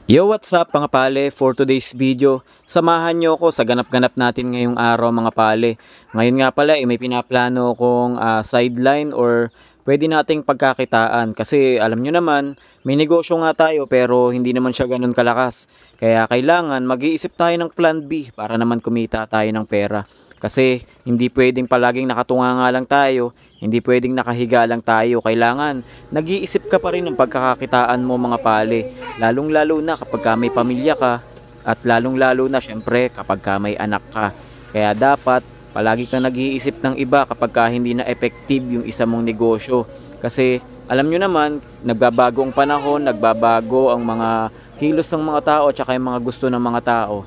Yo, what's up mga pale? For today's video, samahan nyo ako sa ganap-ganap natin ngayong araw mga pale. Ngayon nga pala, may pinaplano akong sideline or pwede nating pagkakitaan. Kasi alam nyo naman, may negosyo nga tayo pero hindi naman siya ganun kalakas. Kaya kailangan mag-iisip tayo ng plan B para naman kumita tayo ng pera. Kasi hindi pwedeng palaging nakatunga nga lang tayo, hindi pwedeng nakahiga lang tayo. Kailangan nag-iisip ka pa rin ng pagkakakitaan mo mga pale. Lalong-lalo na kapag ka may pamilya ka at lalong-lalo na syempre kapag ka may anak ka. Kaya dapat palagi kang nag-iisip ng iba kapag ka hindi na effective yung isa mong negosyo. Kasi alam nyo naman, nagbabago ang panahon, nagbabago ang mga kilos ng mga tao at saka yung mga gusto ng mga tao.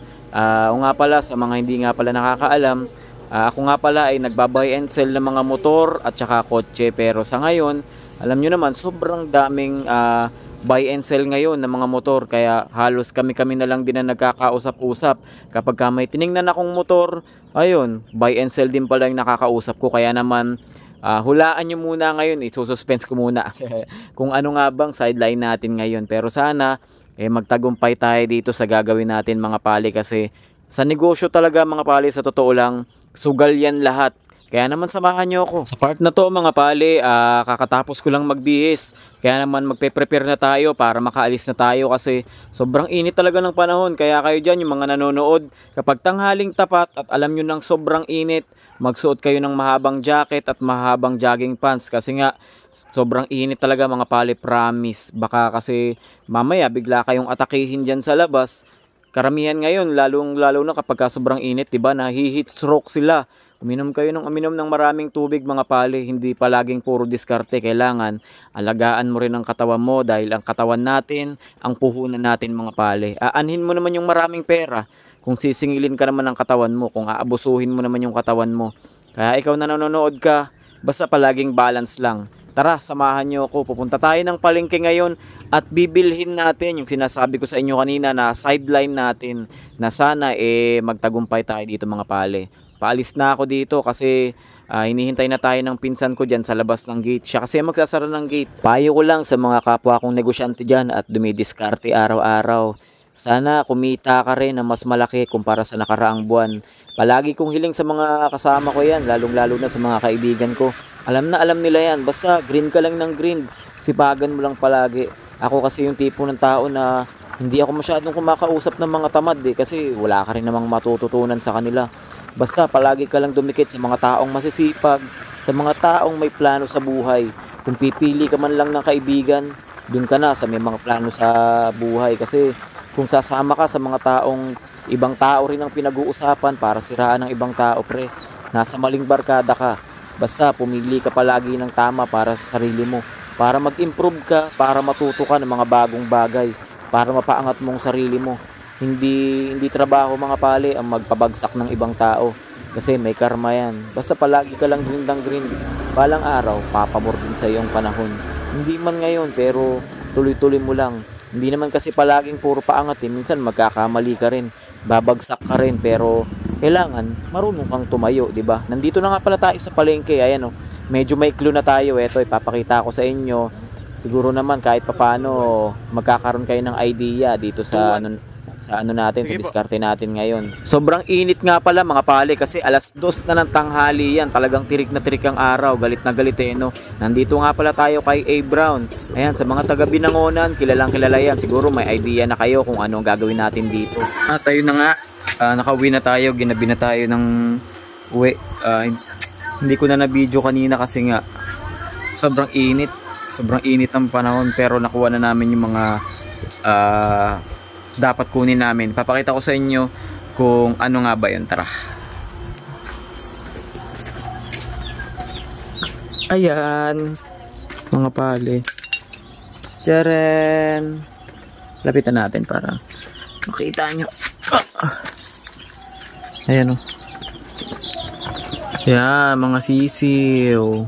O nga pala, sa mga hindi nga pala nakakaalam, ako nga pala ay nagbabuy and sell ng mga motor at saka kotse. Pero sa ngayon, alam nyo naman, sobrang daming buy and sell ngayon ng mga motor. Kaya halos kami-kami na lang din na nagkakausap-usap. Kapag ka may tiningnan akong motor, ayun, buy and sell din pala yung nakakausap ko. Kaya naman, hulaan nyo muna ngayon, isususpense ko muna kung ano nga bang sideline natin ngayon. Pero sana magtagumpay tayo dito sa gagawin natin mga pali, kasi sa negosyo talaga mga pali, sa totoo lang, sugal yan lahat. Kaya naman samahan nyo ako. Sa part na to mga pali, kakatapos ko lang magbihis. Kaya naman magpe-prepare na tayo para makaalis na tayo, kasi sobrang init talaga ng panahon. Kaya kayo dyan, yung mga nanonood, kapag tanghaling tapat at alam nyo ng sobrang init, magsuot kayo ng mahabang jacket at mahabang jogging pants, kasi nga sobrang init talaga mga pali, promise. Baka kasi mamaya bigla kayong atakihin dyan sa labas. Karamihan ngayon, lalo na kapag sobrang init, diba, nahi-heat stroke sila. Uminom kayo ng maraming tubig mga pali, hindi palaging puro diskarte. Kailangan alagaan mo rin ang katawan mo, dahil ang katawan natin, ang puhunan natin mga pali. Aanhin mo naman yung maraming pera kung sisingilin ka naman ng katawan mo, kung aabusuhin mo naman yung katawan mo. Kaya ikaw na nanonood ka, basta palaging balance lang. Tara, samahan nyo ako. Pupunta tayo ng palengke ngayon at bibilhin natin yung sinasabi ko sa inyo kanina na sideline natin, na sana magtagumpay tayo dito mga pale. Paalis na ako dito kasi hinihintay na tayo ng pinsan ko dyan sa labas ng gate. Siya kasi magsasara ng gate. Payo ko lang sa mga kapwa kong negosyante dyan at dumidiskarte araw-araw, sana kumita ka rin na mas malaki kumpara sa nakaraang buwan. Palagi kong hiling sa mga kasama ko yan, lalong-lalo na sa mga kaibigan ko. Alam na alam nila yan, basta green ka lang ng green, sipagan mo lang palagi. Ako kasi yung tipo ng tao na hindi ako masyadong kumakausap ng mga tamad kasi wala ka rin namang matututunan sa kanila. Basta palagi ka lang dumikit sa mga taong masisipag, sa mga taong may plano sa buhay. Kung pipili ka man lang ng kaibigan, dun ka na sa may mga plano sa buhay. Kasi kung sasama ka sa mga taong ibang tao rin ang pinag-uusapan para siraan ng ibang tao, pre, nasa maling barkada ka. Basta pumili ka palagi ng tama para sa sarili mo, para mag-improve ka, para matuto ka ng mga bagong bagay, para mapaangat mong sarili mo. Hindi trabaho mga pali ang magpabagsak ng ibang tao, kasi may karma yan. Basta palagi ka lang green ng green, balang araw papamor din sa iyong panahon. Hindi man ngayon pero tuloy-tuloy mo lang. Hindi naman kasi palaging puro paangat minsan magkakamali ka rin, babagsak ka rin, pero kailangan marunong kang tumayo, di ba? Nandito na nga pala tayo sa palengke. Ayan, medyo may clue na tayo. Ito ipapakita ko sa inyo. Siguro naman kahit papaano magkakaroon kayo ng idea dito sa ano natin, sige, sa diskarte natin ngayon. Sobrang init nga pala mga pali, kasi alas 2 na ng tanghali yan. Talagang tirik na tirik ang araw, galit na galit no. Nandito nga pala tayo kay A. Brown. Ayan, sa mga taga Binangonan, kilalang kilala yan. Siguro may idea na kayo kung ano ang gagawin natin dito. Tayo na nga, nakauwi na tayo, ginabi na tayo ng uwi. Hindi ko na na-video kanina kasi nga sobrang init ang panahon, pero nakuha na namin yung mga dapat kunin namin. Papakita ko sa inyo kung ano nga ba yun. Tara. Ayan mga pali, tiyaren, lapitan natin para makita nyo. Ayan ayan mga sisiw.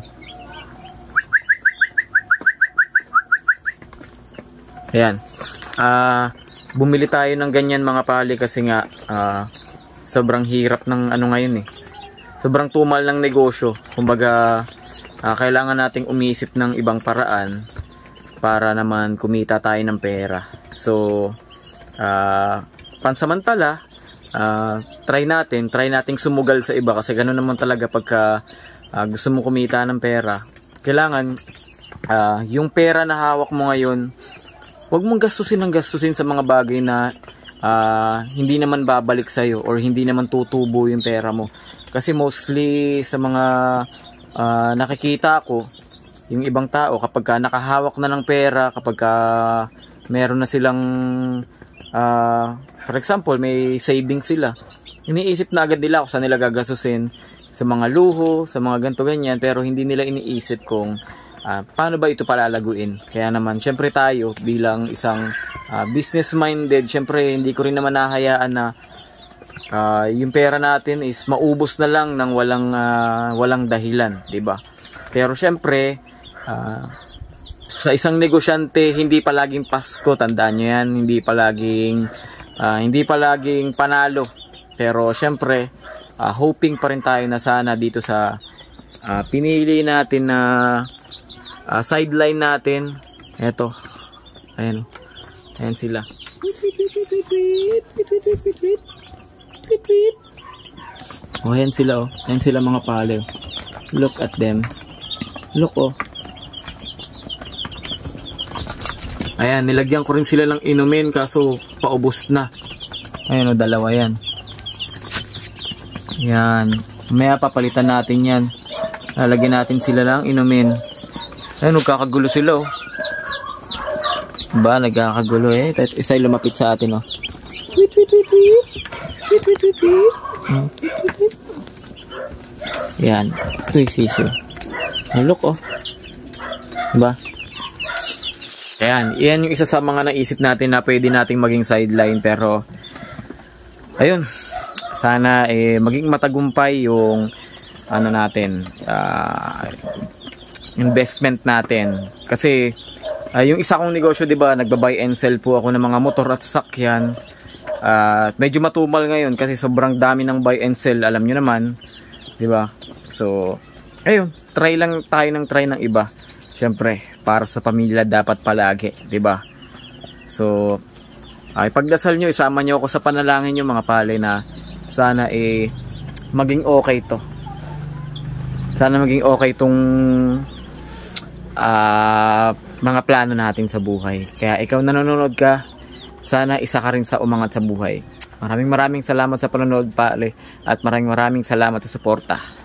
Ayan, bumili tayo ng ganyan mga pali, kasi nga sobrang hirap ng ano ngayon sobrang tumal ng negosyo. Kumbaga kailangan nating umisip ng ibang paraan para naman kumita tayo ng pera. So pansamantala, try nating sumugal sa iba, kasi ganoon naman talaga pagka gusto mo kumita ng pera. Kailangan yung pera na hawak mo ngayon, huwag mong gastusin sa mga bagay na hindi naman babalik sa'yo or hindi naman tutubo yung pera mo. Kasi mostly sa mga nakikita ko, yung ibang tao kapag nakahawak na ng pera, kapag meron na silang for example, may savings sila, iniisip na agad nila kung saan nila gagastusin, sa mga luho, sa mga ganto ganyan, pero hindi nila iniisip kung paano ba ito palalaguin. Kaya naman, syempre tayo bilang isang business minded, syempre hindi ko rin naman nahayaan na yung pera natin is maubos na lang ng walang dahilan, 'di ba? Pero syempre, sa isang negosyante, hindi palaging Pasko, tandaan nyo yan, hindi palaging panalo. Pero syempre, hoping pa rin tayo na sana dito sa pinili natin na sideline natin. Eto, ayan sila. Oh, ayan sila, oh. Ayan sila mga pale. Look at them. Look, oh. Ayan, nilagyan ko rin sila ng inumin kaso paubos na. Ayan, oh, dalawa yan. Yan. Mamaya papalitan natin yan. Lalagyan natin sila ng inumin. Ayan, nagkakagulo sila, oh. Ba, nagkakagulo eh. Isa'y lumapit sa atin, oh. Tweet, tweet, tweet, tweet. Tweet, tweet, tweet, tweet. Yan. Ito yung sisiw. Look, oh. Diba? Ayan. Yan yung isa sa mga naisip natin na pwede nating maging sideline. Pero, ayun. Sana maging matagumpay yung ano natin, investment natin. Kasi, yung isa kong negosyo, diba, nagba-buy and sell po ako ng mga motor at sasakyan. Medyo matumal ngayon kasi sobrang dami ng buy and sell, alam nyo naman, di ba? So, ayun, try ng iba. Syempre, para sa pamilya dapat palagi, di ba? So, ipagdasal nyo, isama nyo ako sa panalangin nyo mga pale na sana maging okay to. Sana maging okay tong mga plano natin sa buhay. Kaya ikaw nanonood ka, sana isa ka rin sa umangat sa buhay. Maraming salamat sa panonood, pale, at maraming salamat sa suporta.